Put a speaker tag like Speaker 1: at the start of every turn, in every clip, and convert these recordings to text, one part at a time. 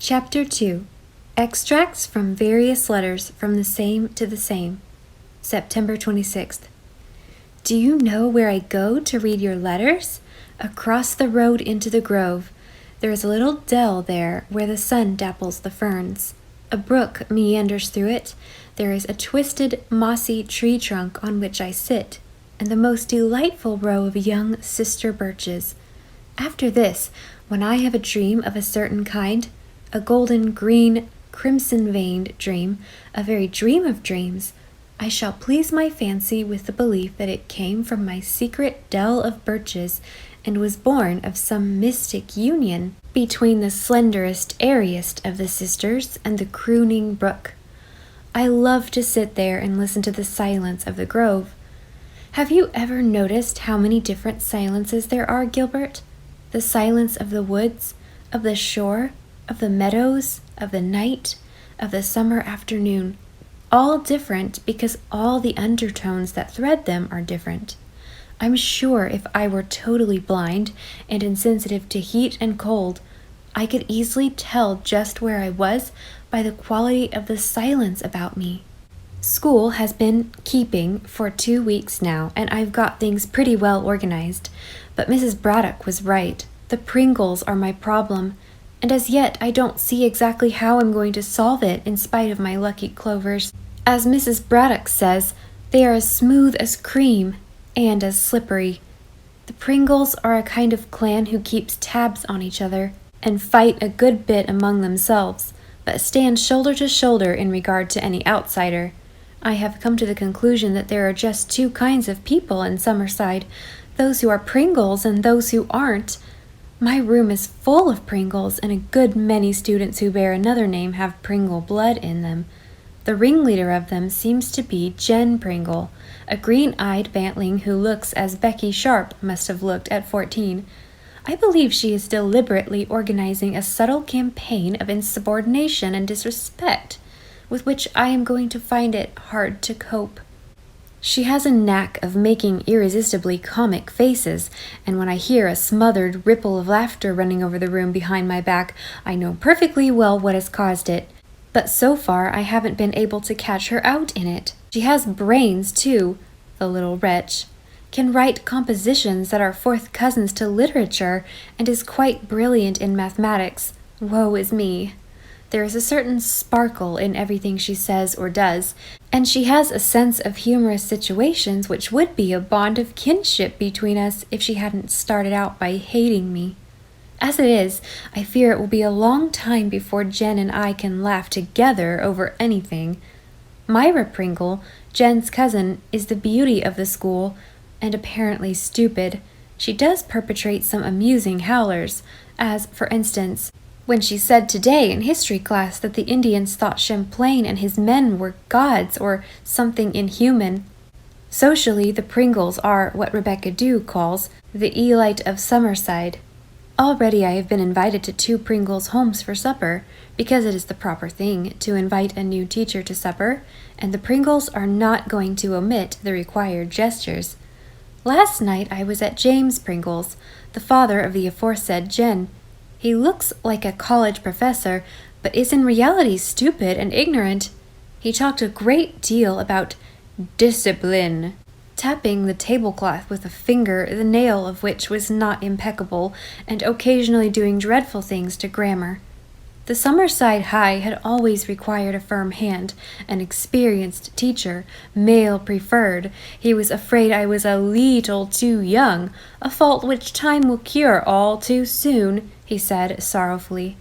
Speaker 1: Chapter 2. Extracts from various letters from the same to the same. September 26th. Do you know where I go to read your letters? Across the road into the grove. There is a little dell there where the sun dapples the ferns. A brook meanders through it. There is a twisted, mossy tree trunk on which I sit, and the most delightful row of young sister birches. After this, when I have a dream of a certain kind, a golden, green, crimson-veined dream, a very dream of dreams, I shall please my fancy with the belief that it came from my secret dell of birches and was born of some mystic union between the slenderest, airiest of the sisters and the crooning brook. I love to sit there and listen to the silence of the grove. Have you ever noticed how many different silences there are, Gilbert? The silence of the woods, of the shore, of the meadows, of the night, of the summer afternoon, all different because all the undertones that thread them are different. I'm sure if I were totally blind and insensitive to heat and cold, I could easily tell just where I was by the quality of the silence about me. School has been keeping for 2 weeks now, and I've got things pretty well organized. But Mrs. Braddock was right. The Pringles are my problem, and as yet I don't see exactly how I'm going to solve it in spite of my lucky clovers. As Mrs. Braddock says, they are as smooth as cream and as slippery. The Pringles are a kind of clan who keeps tabs on each other and fight a good bit among themselves, but stand shoulder to shoulder in regard to any outsider. I have come to the conclusion that there are just two kinds of people in Summerside, those who are Pringles and those who aren't. My room is full of Pringles, and a good many students who bear another name have Pringle blood in them. The ringleader of them seems to be Jen Pringle, a green-eyed bantling who looks as Becky Sharp must have looked at 14. I believe she is deliberately organizing a subtle campaign of insubordination and disrespect, with which I am going to find it hard to cope. She has a knack of making irresistibly comic faces, and when I hear a smothered ripple of laughter running over the room behind my back, I know perfectly well what has caused it. But so far I haven't been able to catch her out in it. She has brains, too, the little wretch. Can write compositions that are fourth cousins to literature, and is quite brilliant in mathematics. Woe is me. There is a certain sparkle in everything she says or does, and she has a sense of humorous situations which would be a bond of kinship between us if she hadn't started out by hating me. As it is, I fear it will be a long time before Jen and I can laugh together over anything. Myra Pringle, Jen's cousin, is the beauty of the school, and apparently stupid. She does perpetrate some amusing howlers, as, for instance, when she said today in history class that the Indians thought Champlain and his men were gods or something inhuman. Socially, the Pringles are what Rebecca Dew calls the elite of Summerside. Already I have been invited to 2 Pringles' homes for supper, because it is the proper thing to invite a new teacher to supper, and the Pringles are not going to omit the required gestures. Last night I was at James Pringle's, the father of the aforesaid Jen. He looks like a college professor, but is in reality stupid and ignorant. He talked a great deal about discipline, tapping the tablecloth with a finger, the nail of which was not impeccable, and occasionally doing dreadful things to grammar. The Summerside High had always required a firm hand, an experienced teacher, male preferred. He was afraid I was a leetle too young, a fault which time will cure all too soon, he said sorrowfully.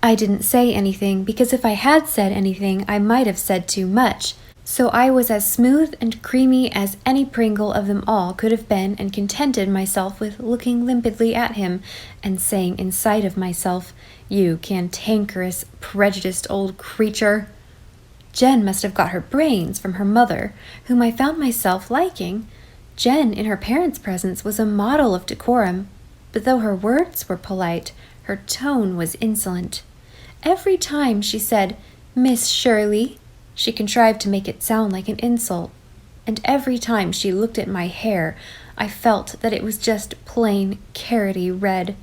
Speaker 1: I didn't say anything, because if I had said anything, I might have said too much. So I was as smooth and creamy as any Pringle of them all could have been, and contented myself with looking limpidly at him, and saying inside of myself, "You cantankerous, prejudiced old creature." Jen must have got her brains from her mother, whom I found myself liking. Jen, in her parents' presence, was a model of decorum, but though her words were polite, her tone was insolent. Every time she said, "Miss Shirley," she contrived to make it sound like an insult, and every time she looked at my hair, I felt that it was just plain carroty red.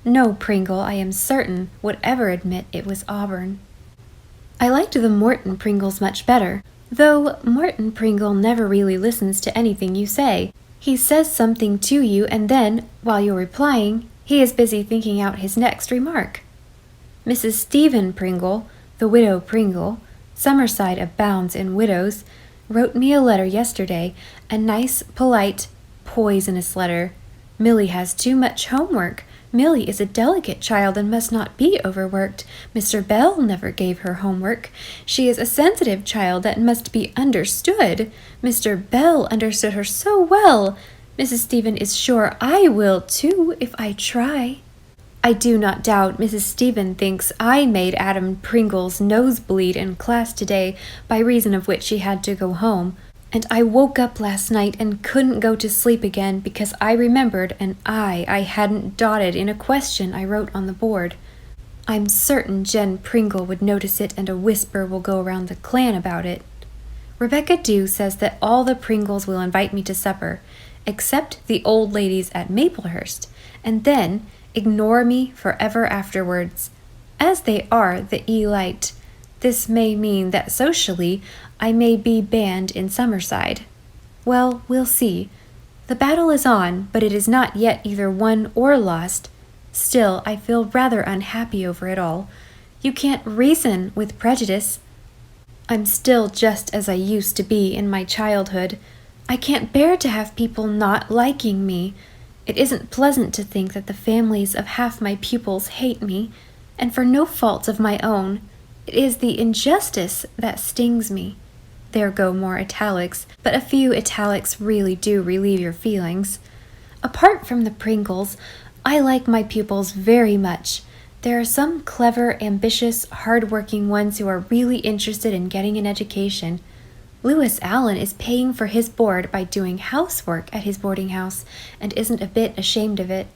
Speaker 1: No Pringle, I am certain, would ever admit it was Auburn. I liked the Morton Pringles much better, though Morton Pringle never really listens to anything you say. He says something to you, and then, while you're replying, he is busy thinking out his next remark. Mrs. Stephen Pringle, the widow Pringle, Summerside abounds in widows, wrote me a letter yesterday, a nice, polite, poisonous letter. Milly has too much homework. Milly is a delicate child and must not be overworked. Mr. Bell never gave her homework. She is a sensitive child that must be understood. Mr. Bell understood her so well. Mrs. Stephen is sure I will too, if I try. I do not doubt Mrs. Stephen thinks I made Adam Pringle's nose bleed in class today, by reason of which she had to go home. And I woke up last night and couldn't go to sleep again because I remembered an I hadn't dotted in a question I wrote on the board. I'm certain Jen Pringle would notice it and a whisper will go around the clan about it. Rebecca Dew says that all the Pringles will invite me to supper, except the old ladies at Maplehurst, and then ignore me forever afterwards. As they are the elite, this may mean that socially I may be banned in Summerside. Well, we'll see. The battle is on, but it is not yet either won or lost. Still, I feel rather unhappy over it all. You can't reason with prejudice. I'm still just as I used to be in my childhood. I can't bear to have people not liking me. It isn't pleasant to think that the families of half my pupils hate me, and for no faults of my own. It is the injustice that stings me. There go more italics, but a few italics really do relieve your feelings. Apart from the Pringles, I like my pupils very much. There are some clever, ambitious, hard-working ones who are really interested in getting an education. Lewis Allen is paying for his board by doing housework at his boarding house, and isn't a bit ashamed of it.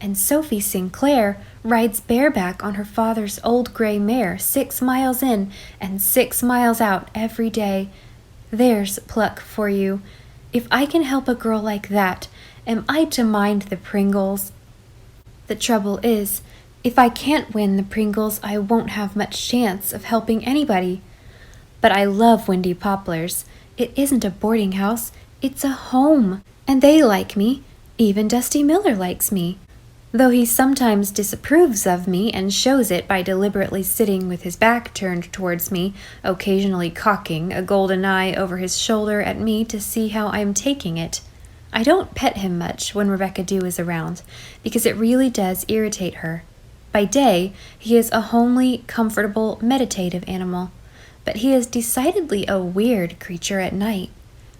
Speaker 1: And Sophie Sinclair rides bareback on her father's old gray mare 6 miles in and 6 miles out every day. There's pluck for you. If I can help a girl like that, am I to mind the Pringles? The trouble is, if I can't win the Pringles, I won't have much chance of helping anybody. But I love Windy Poplars. It isn't a boarding house, it's a home. And they like me. Even Dusty Miller likes me. Though he sometimes disapproves of me and shows it by deliberately sitting with his back turned towards me, occasionally cocking a golden eye over his shoulder at me to see how I am taking it. I don't pet him much when Rebecca Dew is around, because it really does irritate her. By day, he is a homely, comfortable, meditative animal, but he is decidedly a weird creature at night.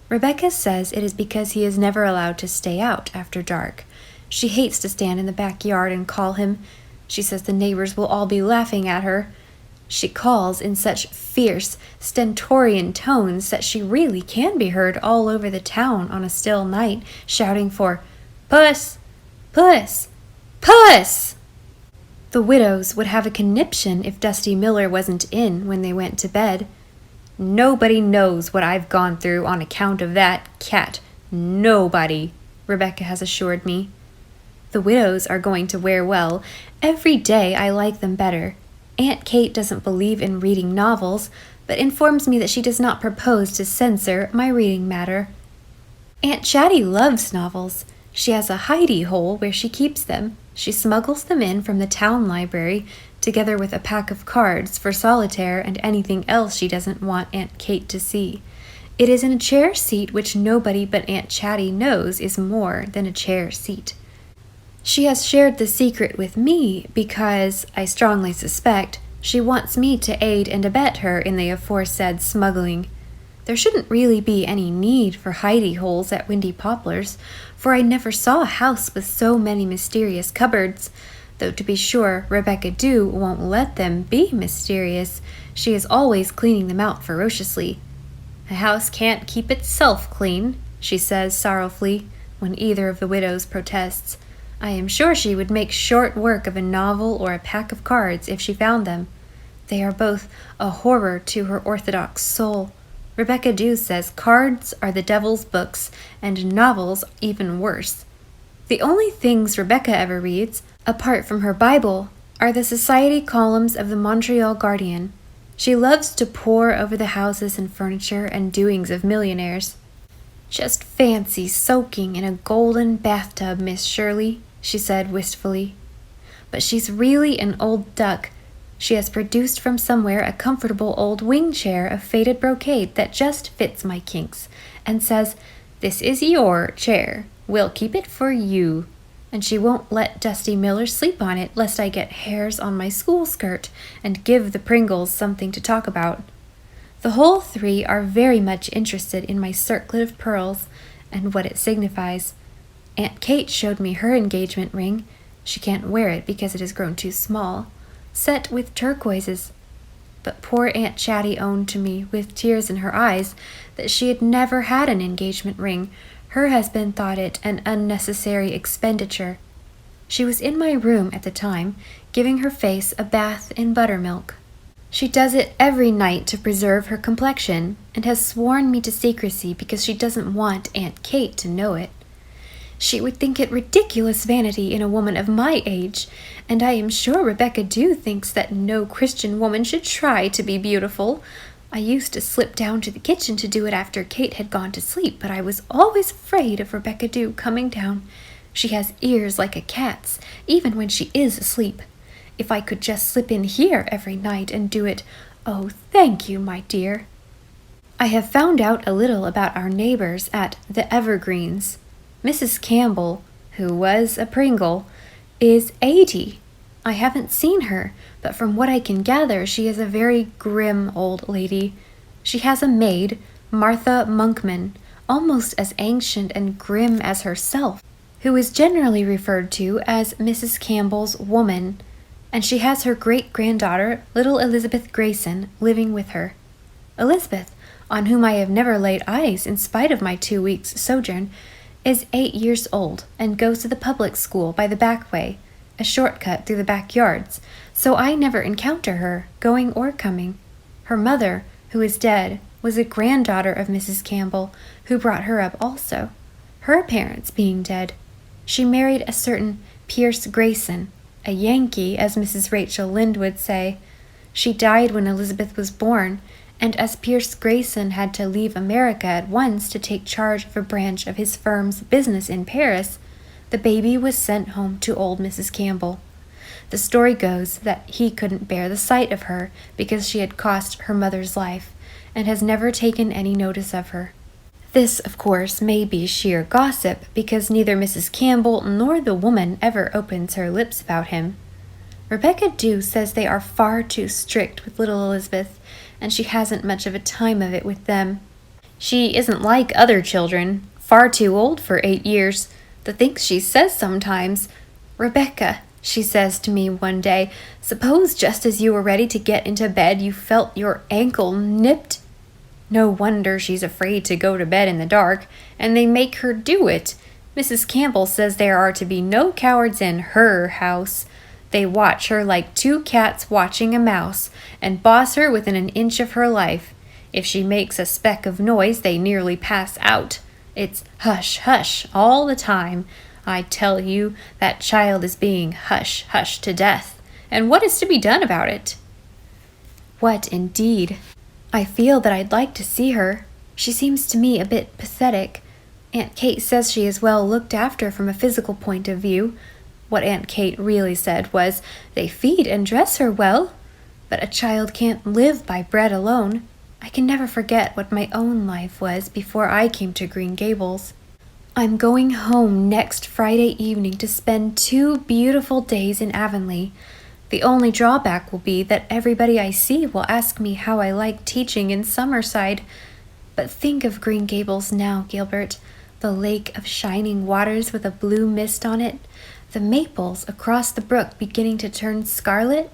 Speaker 1: Rebecca says it is because he is never allowed to stay out after dark. She hates to stand in the backyard and call him. She says the neighbors will all be laughing at her. She calls in such fierce, stentorian tones that she really can be heard all over the town on a still night, shouting for "Puss! Puss! Puss!" The widows would have a conniption if Dusty Miller wasn't in when they went to bed. Nobody knows what I've gone through on account of that cat. Nobody, Rebecca has assured me. The widows are going to wear well. Every day I like them better. Aunt Kate doesn't believe in reading novels, but informs me that she does not propose to censor my reading matter. Aunt Chatty loves novels. She has a hidey hole where she keeps them. She smuggles them in from the town library, together with a pack of cards for solitaire and anything else she doesn't want Aunt Kate to see. It is in a chair seat which nobody but Aunt Chatty knows is more than a chair seat. She has shared the secret with me because, I strongly suspect, she wants me to aid and abet her in the aforesaid smuggling. There shouldn't really be any need for hidey holes at Windy Poplars, for I never saw a house with so many mysterious cupboards, though to be sure Rebecca Dew won't let them be mysterious. She is always cleaning them out ferociously. A house can't keep itself clean, she says sorrowfully, when either of the widows protests. I am sure she would make short work of a novel or a pack of cards if she found them. They are both a horror to her orthodox soul. Rebecca Dew says cards are the devil's books, and novels even worse. The only things Rebecca ever reads apart from her Bible, are the society columns of the Montreal Guardian. She loves to pore over the houses and furniture and doings of millionaires. "Just fancy soaking in a golden bathtub, Miss Shirley," she said wistfully. "But she's really an old duck. She has produced from somewhere a comfortable old wing chair of faded brocade that just fits my kinks, and says, 'This is your chair. We'll keep it for you.' And she won't let Dusty Miller sleep on it, lest I get hairs on my school skirt and give the Pringles something to talk about. The whole three are very much interested in my circlet of pearls and what it signifies. Aunt Kate showed me her engagement ring. She can't wear it because it has grown too small, set with turquoises. But poor Aunt Chatty owned to me, with tears in her eyes, that she had never had an engagement ring. Her husband thought it an unnecessary expenditure. She was in my room at the time, giving her face a bath in buttermilk. She does it every night to preserve her complexion, and has sworn me to secrecy because she doesn't want Aunt Kate to know it. She would think it ridiculous vanity in a woman of my age, and I am sure Rebecca Dew thinks that no Christian woman should try to be beautiful. I used to slip down to the kitchen to do it after Kate had gone to sleep, but I was always afraid of Rebecca Dew coming down. She has ears like a cat's, even when she is asleep. If I could just slip in here every night and do it, oh, thank you, my dear." I have found out a little about our neighbors at the Evergreens. Mrs. Campbell, who was a Pringle, is 80. I haven't seen her, but from what I can gather, she is a very grim old lady. She has a maid, Martha Monkman, almost as ancient and grim as herself, who is generally referred to as Mrs. Campbell's woman, and she has her great-granddaughter, little Elizabeth Grayson, living with her. Elizabeth, on whom I have never laid eyes in spite of my 2 weeks' sojourn, is 8 years old and goes to the public school by the back way, a shortcut through the backyards, so I never encounter her, going or coming. Her mother, who is dead, was a granddaughter of Mrs. Campbell, who brought her up also, her parents being dead. She married a certain Pierce Grayson, a Yankee, as Mrs. Rachel Lynde would say. She died when Elizabeth was born, and as Pierce Grayson had to leave America at once to take charge of a branch of his firm's business in Paris, the baby was sent home to old Mrs. Campbell. The story goes that he couldn't bear the sight of her because she had cost her mother's life, and has never taken any notice of her. This, of course, may be sheer gossip, because neither Mrs. Campbell nor the woman ever opens her lips about him. Rebecca Dew says they are far too strict with little Elizabeth, and she hasn't much of a time of it with them. She isn't like other children, far too old for 8 years. The things she says sometimes. "Rebecca," she says to me one day, "suppose just as you were ready to get into bed you felt your ankle nipped." No wonder she's afraid to go to bed in the dark, and they make her do it. Mrs. Campbell says there are to be no cowards in her house. They watch her like 2 cats watching a mouse, and boss her within an inch of her life. If she makes a speck of noise, they nearly pass out. It's hush, hush all the time. I tell you, that child is being hush, hush to death. And what is to be done about it? What indeed? I feel that I'd like to see her. She seems to me a bit pathetic. Aunt Kate says she is well looked after from a physical point of view. What Aunt Kate really said was, they feed and dress her well. But a child can't live by bread alone. I can never forget what my own life was before I came to Green Gables. I'm going home next Friday evening to spend 2 beautiful days in Avonlea. The only drawback will be that everybody I see will ask me how I like teaching in Summerside. But think of Green Gables now, Gilbert. The lake of shining waters with a blue mist on it, the maples across the brook beginning to turn scarlet,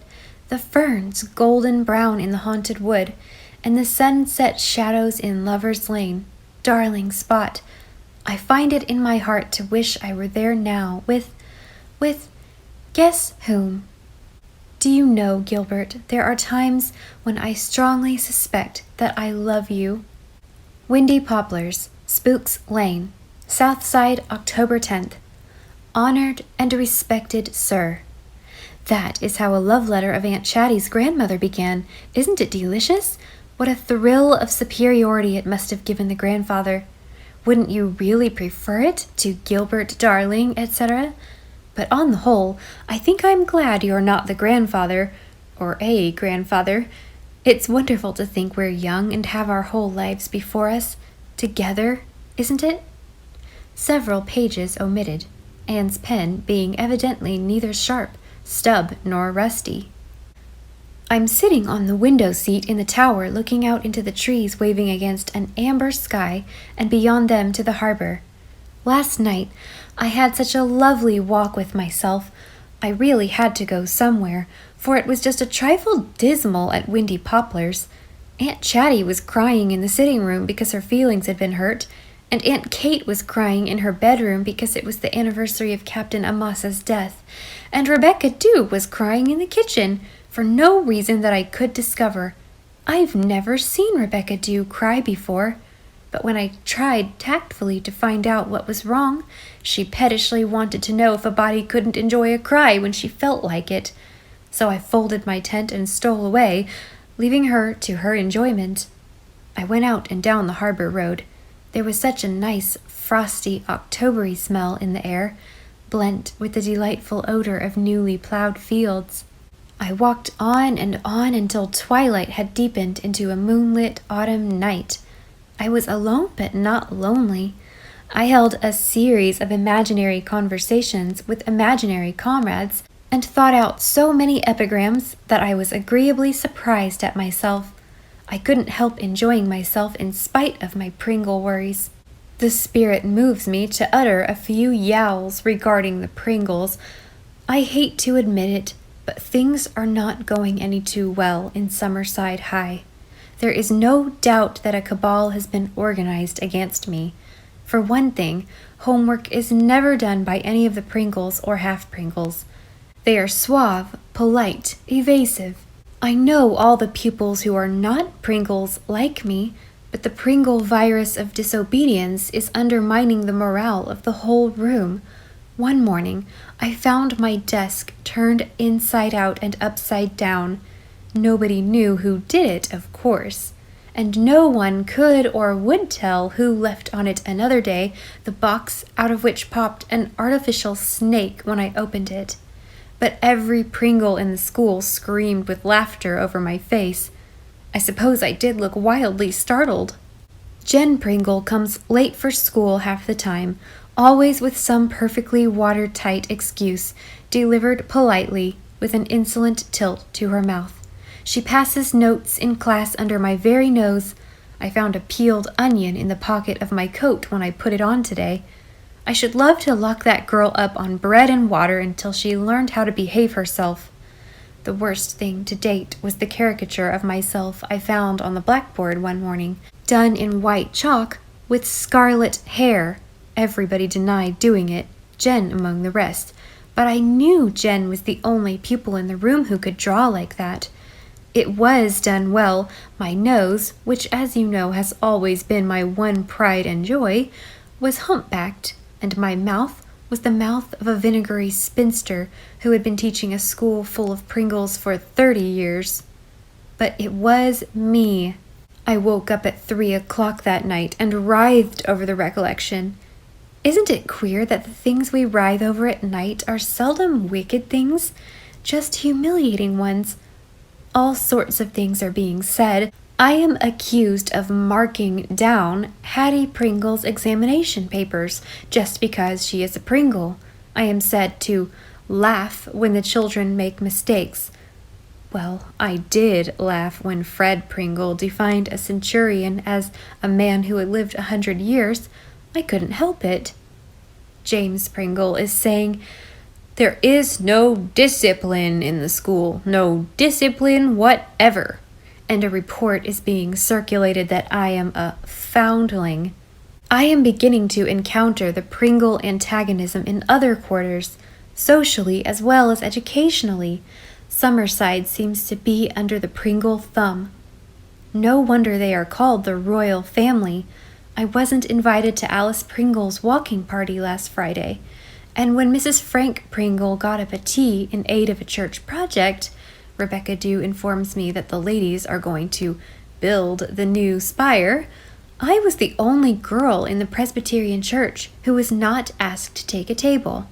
Speaker 1: the ferns golden brown in the haunted wood, and the sunset shadows in Lover's Lane. Darling spot. I find it in my heart to wish I were there now with, guess whom? Do you know, Gilbert, there are times when I strongly suspect that I love you. Windy Poplars, Spooks Lane, Southside, October 10th. Honored and respected Sir. That is how a love letter of Aunt Chatty's grandmother began. Isn't it delicious? What a thrill of superiority it must have given the grandfather. Wouldn't you really prefer it to Gilbert Darling, etc.? But on the whole, I think I'm glad you're not the grandfather, or a grandfather. It's wonderful to think we're young and have our whole lives before us, together, isn't it? Several pages omitted, Anne's pen being evidently neither sharp, stub, nor rusty. I'm sitting on the window seat in the tower looking out into the trees waving against an amber sky and beyond them to the harbor. Last night, I had such a lovely walk with myself. I really had to go somewhere, for it was just a trifle dismal at windy Poplars. Aunt Chatty was crying in the sitting room because her feelings had been hurt, and Aunt Kate was crying in her bedroom because it was the anniversary of Captain Amasa's death, and Rebecca Dew was crying in the kitchen, for no reason that I could discover. I've never seen Rebecca Dew cry before, but when I tried tactfully to find out what was wrong, she pettishly wanted to know if a body couldn't enjoy a cry when she felt like it. So I folded my tent and stole away, leaving her to her enjoyment. I went out and down the harbor road. There was such a nice, frosty, Octobery smell in the air, blent with the delightful odor of newly plowed fields. I walked on and on until twilight had deepened into a moonlit autumn night. I was alone but not lonely. I held a series of imaginary conversations with imaginary comrades, and thought out so many epigrams that I was agreeably surprised at myself. I couldn't help enjoying myself in spite of my Pringle worries. The spirit moves me to utter a few yowls regarding the Pringles. I hate to admit it, but things are not going any too well in Summerside High. There is no doubt that a cabal has been organized against me. For one thing, homework is never done by any of the Pringles or half-Pringles. They are suave, polite, evasive. I know all the pupils who are not Pringles like me, but the Pringle virus of disobedience is undermining the morale of the whole room. One morning, I found my desk turned inside out and upside down. Nobody knew who did it, of course, and no one could or would tell who left on it another day the box out of which popped an artificial snake when I opened it. But every Pringle in the school screamed with laughter over my face. I suppose I did look wildly startled. Jen Pringle comes late for school half the time, always with some perfectly watertight excuse, delivered politely, with an insolent tilt to her mouth. She passes notes in class under my very nose. I found a peeled onion in the pocket of my coat when I put it on today. I should love to lock that girl up on bread and water until she learned how to behave herself. The worst thing to date was the caricature of myself I found on the blackboard one morning, done in white chalk with scarlet hair. Everybody denied doing it, Jen among the rest, but I knew Jen was the only pupil in the room who could draw like that. It was done well. My nose, which as you know has always been my one pride and joy, was humpbacked, and my mouth was the mouth of a vinegary spinster who had been teaching a school full of Pringles for 30 years. But it was me. I woke up at 3 o'clock that night and writhed over the recollection. Isn't it queer that the things we writhe over at night are seldom wicked things, just humiliating ones? All sorts of things are being said. I am accused of marking down Hattie Pringle's examination papers just because she is a Pringle. I am said to laugh when the children make mistakes. Well, I did laugh when Fred Pringle defined a centurion as a man who had lived 100 years. I couldn't help it. James Pringle is saying, "There is no discipline in the school, no discipline whatever." And a report is being circulated that I am a foundling. I am beginning to encounter the Pringle antagonism in other quarters, socially as well as educationally. Summerside seems to be under the Pringle thumb. No wonder they are called the royal family. I wasn't invited to Alice Pringle's walking party last Friday. And when Mrs. Frank Pringle got up a tea in aid of a church project, Rebecca Dew informs me that the ladies are going to build the new spire, I was the only girl in the Presbyterian church who was not asked to take a table.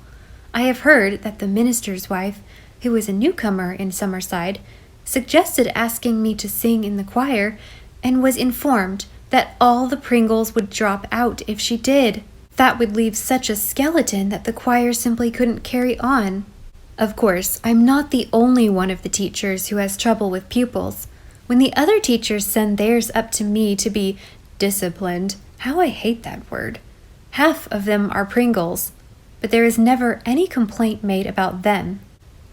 Speaker 1: I have heard that the minister's wife, who was a newcomer in Summerside, suggested asking me to sing in the choir, and was informed that all the Pringles would drop out if she did. That would leave such a skeleton that the choir simply couldn't carry on. Of course, I'm not the only one of the teachers who has trouble with pupils. When the other teachers send theirs up to me to be disciplined, how I hate that word. Half of them are Pringles, but there is never any complaint made about them.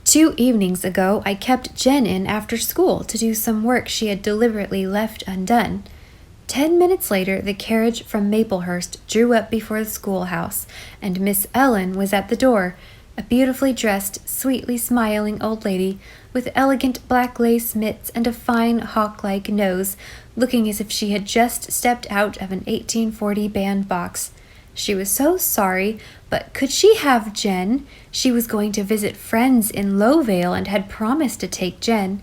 Speaker 1: 2 evenings ago, I kept Jen in after school to do some work she had deliberately left undone. 10 minutes later, the carriage from Maplehurst drew up before the schoolhouse, and Miss Ellen was at the door, a beautifully dressed, sweetly smiling old lady with elegant black lace mitts and a fine hawk-like nose, looking as if she had just stepped out of an 1840 bandbox. She was so sorry, but could she have Jen? She was going to visit friends in Lowvale and had promised to take Jen.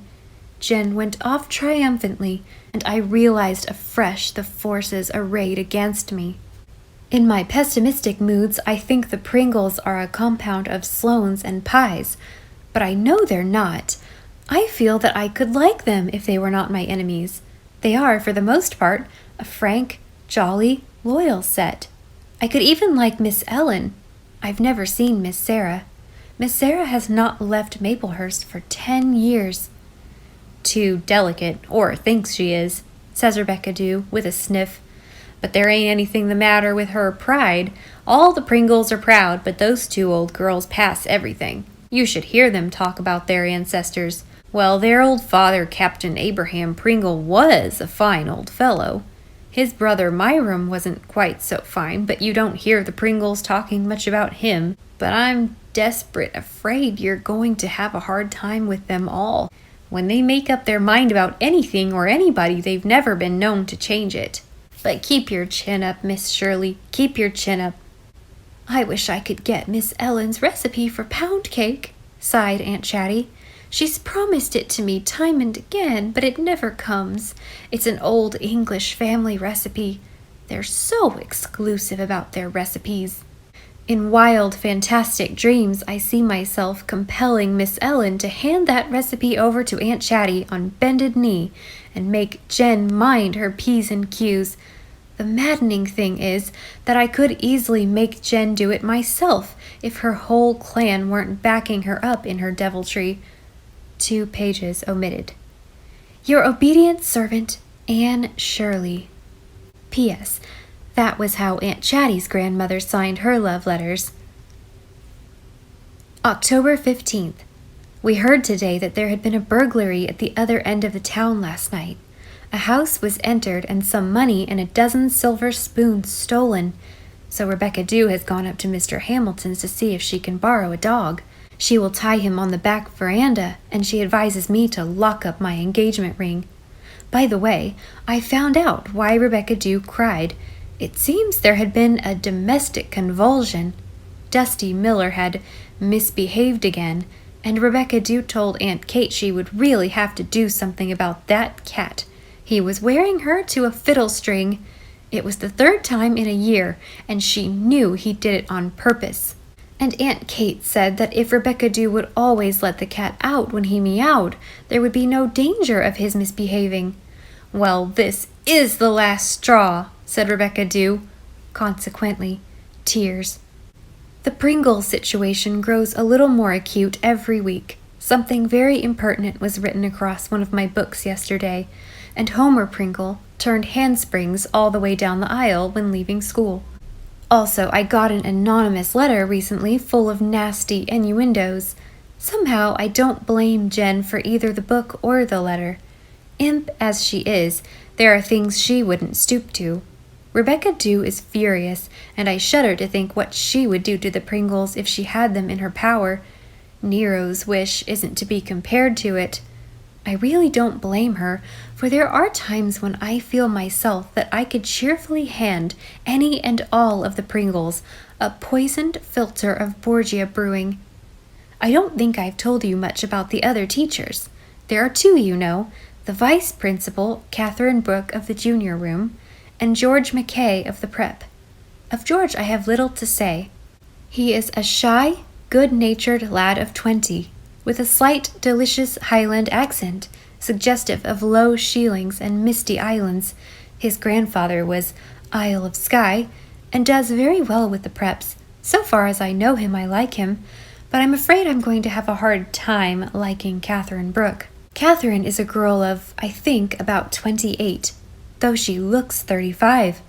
Speaker 1: Jen went off triumphantly, and I realized afresh the forces arrayed against me. In my pessimistic moods, I think the Pringles are a compound of Sloanes and Pies, but I know they're not. I feel that I could like them if they were not my enemies. They are, for the most part, a frank, jolly, loyal set. I could even like Miss Ellen. I've never seen Miss Sarah. Miss Sarah has not left Maplehurst for 10 years. Too delicate, or thinks she is, says Rebecca Dew, with a sniff. But there ain't anything the matter with her pride. All the Pringles are proud, but those 2 old girls pass everything. You should hear them talk about their ancestors. Well, their old father, Captain Abraham Pringle, was a fine old fellow. His brother Myram wasn't quite so fine, but you don't hear the Pringles talking much about him. But I'm desperate afraid you're going to have a hard time with them all. When they make up their mind about anything or anybody, they've never been known to change it. But keep your chin up, Miss Shirley. Keep your chin up. I wish I could get Miss Ellen's recipe for pound cake, sighed Aunt Chatty. She's promised it to me time and again, but it never comes. It's an old English family recipe. They're so exclusive about their recipes. In wild, fantastic dreams, I see myself compelling Miss Ellen to hand that recipe over to Aunt Chatty on bended knee and make Jen mind her P's and Q's. The maddening thing is that I could easily make Jen do it myself if her whole clan weren't backing her up in her deviltry. 2 pages omitted. Your obedient servant, Anne Shirley. P.S. That was how Aunt Chatty's grandmother signed her love letters. October 15th. We heard today that there had been a burglary at the other end of the town last night. A house was entered and some money and a dozen silver spoons stolen. So Rebecca Dew has gone up to Mr. Hamilton's to see if she can borrow a dog. She will tie him on the back veranda, and she advises me to lock up my engagement ring. By the way, I found out why Rebecca Dew cried. It seems there had been a domestic convulsion. Dusty Miller had misbehaved again, and Rebecca Dew told Aunt Kate she would really have to do something about that cat. He was wearing her to a fiddle string. It was the 3rd time in a year, and she knew he did it on purpose. And Aunt Kate said that if Rebecca Dew would always let the cat out when he meowed, there would be no danger of his misbehaving. Well, this is the last straw, said Rebecca Dew. Consequently, tears. The Pringle situation grows a little more acute every week. Something very impertinent was written across one of my books yesterday, and Homer Pringle turned handsprings all the way down the aisle when leaving school. Also, I got an anonymous letter recently full of nasty innuendos. Somehow, I don't blame Jen for either the book or the letter. Imp as she is, there are things she wouldn't stoop to. Rebecca Dew is furious, and I shudder to think what she would do to the Pringles if she had them in her power. Nero's wish isn't to be compared to it. I really don't blame her, for there are times when I feel myself that I could cheerfully hand any and all of the Pringles a poisoned filter of Borgia brewing. I don't think I've told you much about the other teachers. There are two, you know, the vice principal, Catherine Brooke of the junior room, and George McKay of the prep. Of George I have little to say. He is a shy, good-natured lad of 20, with a slight, delicious Highland accent, suggestive of low Sheelings and misty islands. His grandfather was Isle of Skye, and does very well with the preps. So far as I know him, I like him, but I'm afraid I'm going to have a hard time liking Catherine Brooke. Catherine is a girl of, I think, about 28, though she looks 35.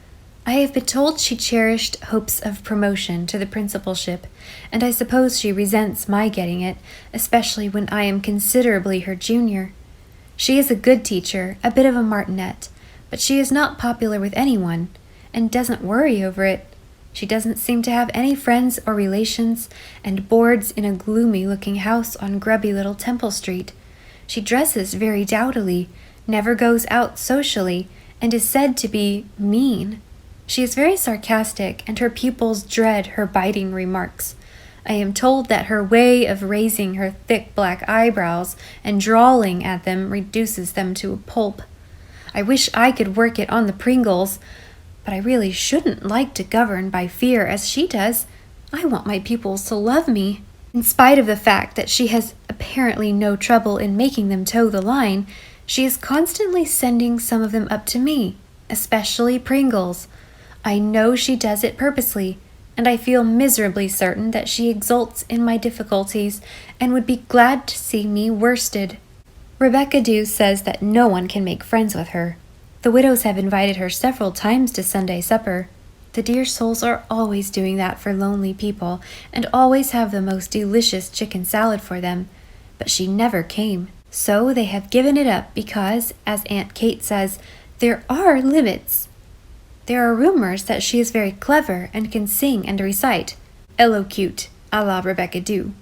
Speaker 1: I have been told she cherished hopes of promotion to the principalship, and I suppose she resents my getting it, especially when I am considerably her junior. She is a good teacher, a bit of a martinet, but she is not popular with anyone, and doesn't worry over it. She doesn't seem to have any friends or relations, and boards in a gloomy-looking house on grubby little Temple Street. She dresses very dowdily, never goes out socially, and is said to be mean. She is very sarcastic, and her pupils dread her biting remarks. I am told that her way of raising her thick black eyebrows and drawling at them reduces them to a pulp. I wish I could work it on the Pringles, but I really shouldn't like to govern by fear as she does. I want my pupils to love me. In spite of the fact that she has apparently no trouble in making them toe the line, she is constantly sending some of them up to me, especially Pringles. I know she does it purposely, and I feel miserably certain that she exults in my difficulties and would be glad to see me worsted. Rebecca Dew says that no one can make friends with her. The widows have invited her several times to Sunday supper. The dear souls are always doing that for lonely people, and always have the most delicious chicken salad for them, but she never came. So they have given it up because, as Aunt Kate says, there are limits. There are rumors that she is very clever and can sing and recite, elocute, a la Rebecca Dew,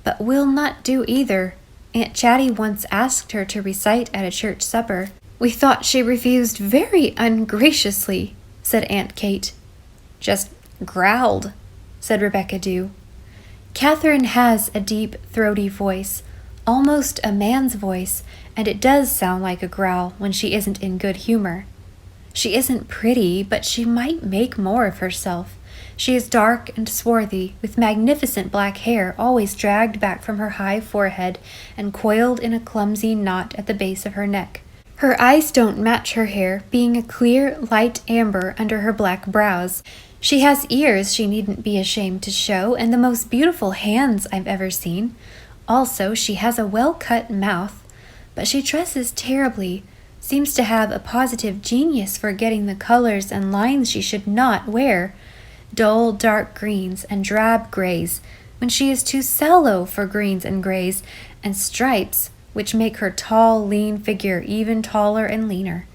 Speaker 1: but will not do either. Aunt Chatty once asked her to recite at a church supper. We thought she refused very ungraciously, said Aunt Kate. Just growled, said Rebecca Dew. Catherine has a deep, throaty voice, almost a man's voice, and it does sound like a growl when she isn't in good humor. She isn't pretty, but she might make more of herself. She is dark and swarthy, with magnificent black hair always dragged back from her high forehead and coiled in a clumsy knot at the base of her neck. Her eyes don't match her hair, being a clear, light amber under her black brows. She has ears she needn't be ashamed to show, and the most beautiful hands I've ever seen. Also, she has a well-cut mouth, but she dresses terribly, seems to have a positive genius for getting the colors and lines she should not wear, dull dark greens and drab grays, when she is too sallow for greens and grays, and stripes, which make her tall, lean figure even taller and leaner,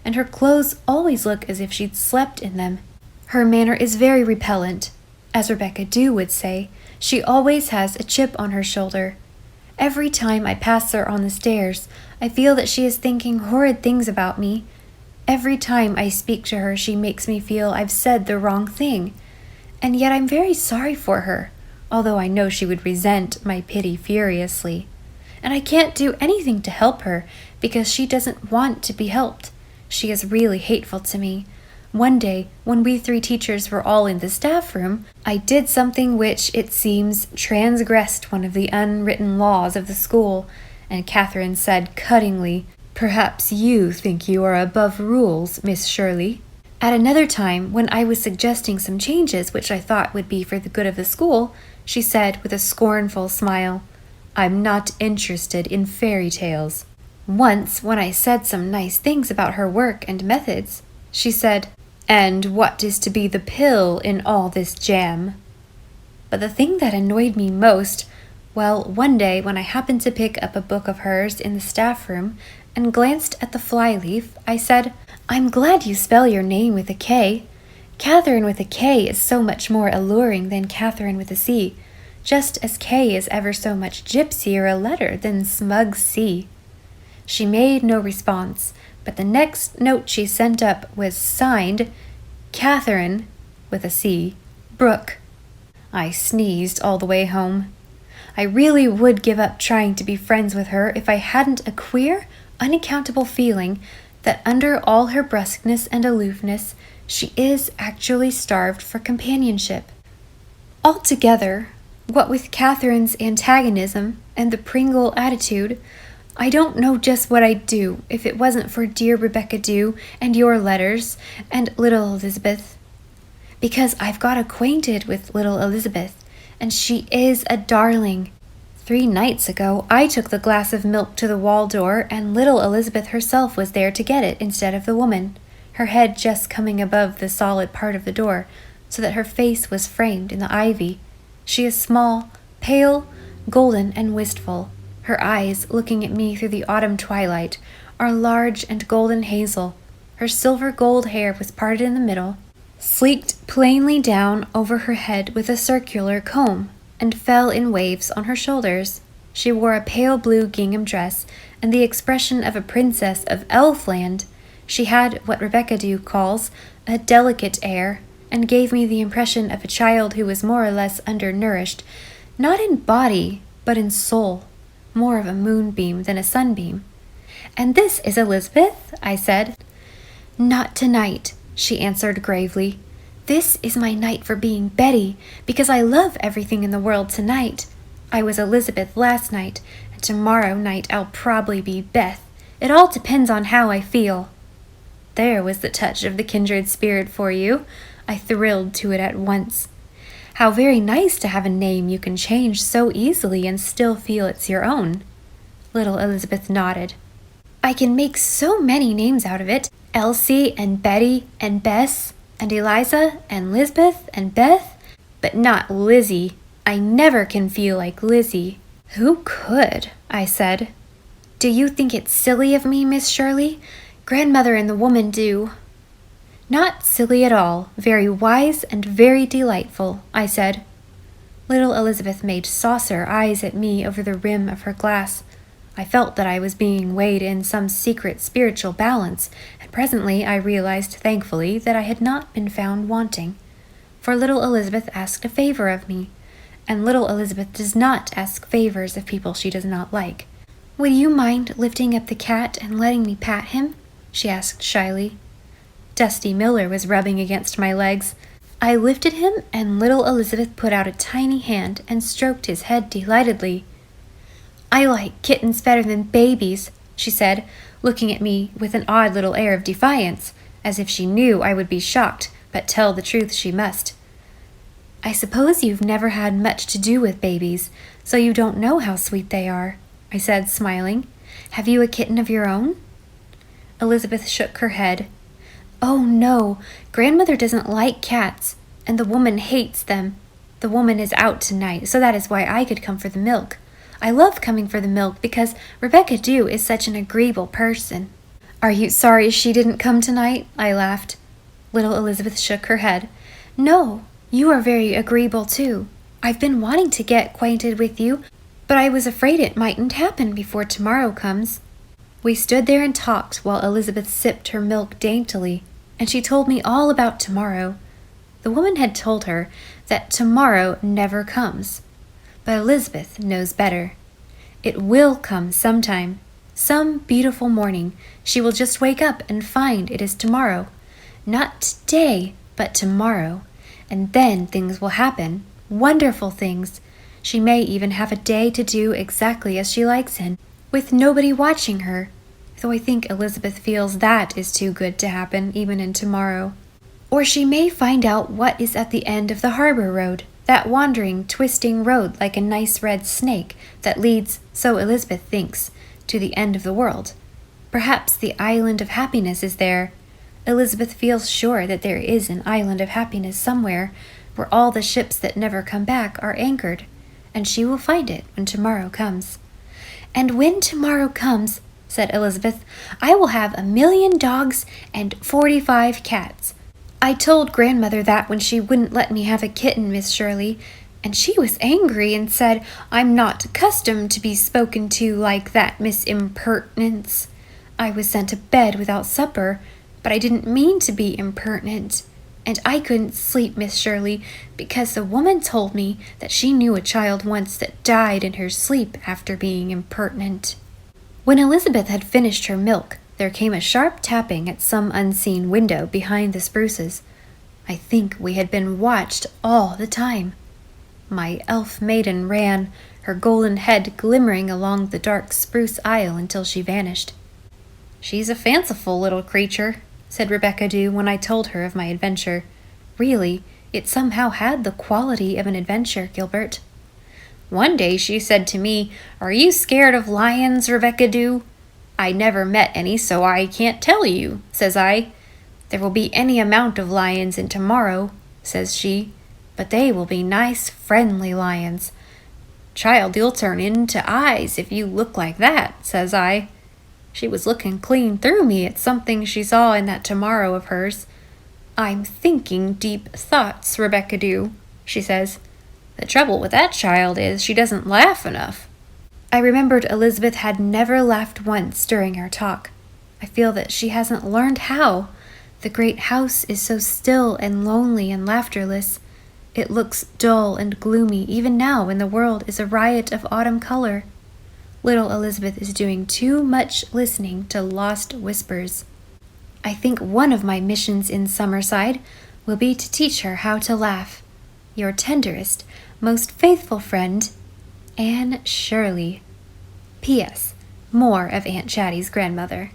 Speaker 1: and her clothes always look as if she'd slept in them. Her manner is very repellent. As Rebecca Dew would say, she always has a chip on her shoulder. Every time I pass her on the stairs, I feel that she is thinking horrid things about me. Every time I speak to her, she makes me feel I've said the wrong thing. And yet I'm very sorry for her, although I know she would resent my pity furiously. And I can't do anything to help her, because she doesn't want to be helped. She is really hateful to me. One day, when we 3 teachers were all in the staff room, I did something which, it seems, transgressed one of the unwritten laws of the school, and Catherine said cuttingly, "Perhaps you think you are above rules, Miss Shirley." At another time, when I was suggesting some changes which I thought would be for the good of the school, she said with a scornful smile, "I'm not interested in fairy tales." Once, when I said some nice things about her work and methods, she said, "And what is to be the pill in all this jam?" But the thing that annoyed me most, well, one day when I happened to pick up a book of hers in the staff room and glanced at the flyleaf, I said, "I'm glad you spell your name with a K. Catherine with a K is so much more alluring than Catherine with a C, just as K is ever so much gypsier a letter than smug C." She made no response, but the next note she sent up was signed Catherine, with a C, Brooke. I sneezed all the way home. I really would give up trying to be friends with her if I hadn't a queer, unaccountable feeling that under all her brusqueness and aloofness, she is actually starved for companionship. Altogether, what with Catherine's antagonism and the Pringle attitude, I don't know just what I'd do if it wasn't for dear Rebecca Dew and your letters and little Elizabeth. Because I've got acquainted with little Elizabeth, and she is a darling. 3 nights ago, I took the glass of milk to the wall door, and little Elizabeth herself was there to get it instead of the woman, her head just coming above the solid part of the door, so that her face was framed in the ivy. She is small, pale, golden, and wistful. Her eyes, looking at me through the autumn twilight, are large and golden hazel. Her silver gold hair was parted in the middle, sleeked plainly down over her head with a circular comb, and fell in waves on her shoulders. She wore a pale blue gingham dress, and the expression of a princess of Elfland. She had what Rebecca Dew calls a delicate air, and gave me the impression of a child who was more or less undernourished, not in body, but in soul, more of a moonbeam than a sunbeam. "And this is Elizabeth?" I said. "Not tonight," she answered gravely. "This is my night for being Betty, because I love everything in the world tonight. I was Elizabeth last night, and tomorrow night I'll probably be Beth. It all depends on how I feel." There was the touch of the kindred spirit for you. I thrilled to it at once. How very nice to have a name you can change so easily and still feel it's your own. Little Elizabeth nodded. "I can make so many names out of it. Elsie and Betty and Bess and Eliza and Lisbeth and Beth, but not Lizzie. I never can feel like Lizzie." "Who could?" I said. "Do you think it's silly of me, Miss Shirley? Grandmother and the woman do." "Not silly at all, very wise and very delightful," I said. Little Elizabeth made saucer eyes at me over the rim of her glass. I felt that I was being weighed in some secret spiritual balance, and presently I realized thankfully that I had not been found wanting. For little Elizabeth asked a favor of me, and little Elizabeth does not ask favors of people she does not like. "Would you mind lifting up the cat and letting me pat him?" she asked shyly. Dusty Miller was rubbing against my legs. I lifted him, and little Elizabeth put out a tiny hand and stroked his head delightedly. "I like kittens better than babies," she said, looking at me with an odd little air of defiance, as if she knew I would be shocked, but tell the truth she must. "I suppose you've never had much to do with babies, so you don't know how sweet they are," I said, smiling. "Have you a kitten of your own?" Elizabeth shook her head. "Oh, no, Grandmother doesn't like cats, and the woman hates them. The woman is out tonight, so that is why I could come for the milk. I love coming for the milk because Rebecca Dew is such an agreeable person." "Are you sorry she didn't come tonight?" I laughed. Little Elizabeth shook her head. "No, you are very agreeable too. I've been wanting to get acquainted with you, but I was afraid it mightn't happen before tomorrow comes." We stood there and talked while Elizabeth sipped her milk daintily, and she told me all about tomorrow. The woman had told her that tomorrow never comes, but Elizabeth knows better. It will come sometime. Some beautiful morning she will just wake up and find it is tomorrow. Not today, but tomorrow. And then things will happen. Wonderful things. She may even have a day to do exactly as she likes in, with nobody watching her, though I think Elizabeth feels that is too good to happen even in tomorrow. Or she may find out what is at the end of the harbor road, that wandering, twisting road like a nice red snake that leads, so Elizabeth thinks, to the end of the world. Perhaps the island of happiness is there. Elizabeth feels sure that there is an island of happiness somewhere where all the ships that never come back are anchored, and she will find it when tomorrow comes. "And when tomorrow comes," said Elizabeth, "I will have 1,000,000 dogs and 45 cats. I told Grandmother that when she wouldn't let me have a kitten, Miss Shirley, and she was angry and said, 'I'm not accustomed to be spoken to like that, Miss Impertinence.' I was sent to bed without supper, but I didn't mean to be impertinent, And I couldn't sleep, Miss Shirley, because the woman told me that she knew a child once that died in her sleep after being impertinent. When Elizabeth had finished her milk, there came a sharp tapping at some unseen window behind the spruces. I think we had been watched all the time. My elf maiden ran, her golden head glimmering along the dark spruce aisle until she vanished. "She's a fanciful little creature," said Rebecca Dew when I told her of my adventure. Really, it somehow had the quality of an adventure, Gilbert. "One day she said to me, 'Are you scared of lions, Rebecca Dew?' 'I never met any, so I can't tell you,' says I. 'There will be any amount of lions in tomorrow,' says she, 'but they will be nice, friendly lions.' 'Child, you'll turn into eyes if you look like that,' says I. She was looking clean through me at something she saw in that tomorrow of hers. 'I'm thinking deep thoughts, Rebecca Dew,' she says. 'The trouble with that child is she doesn't laugh enough.'" I remembered Elizabeth had never laughed once during our talk. I feel that she hasn't learned how. The great house is so still and lonely and laughterless. It looks dull and gloomy even now when the world is a riot of autumn color. Little Elizabeth is doing too much listening to lost whispers. I think one of my missions in Summerside will be to teach her how to laugh. Your tenderest, most faithful friend, Anne Shirley. P.S. More of Aunt Chatty's grandmother.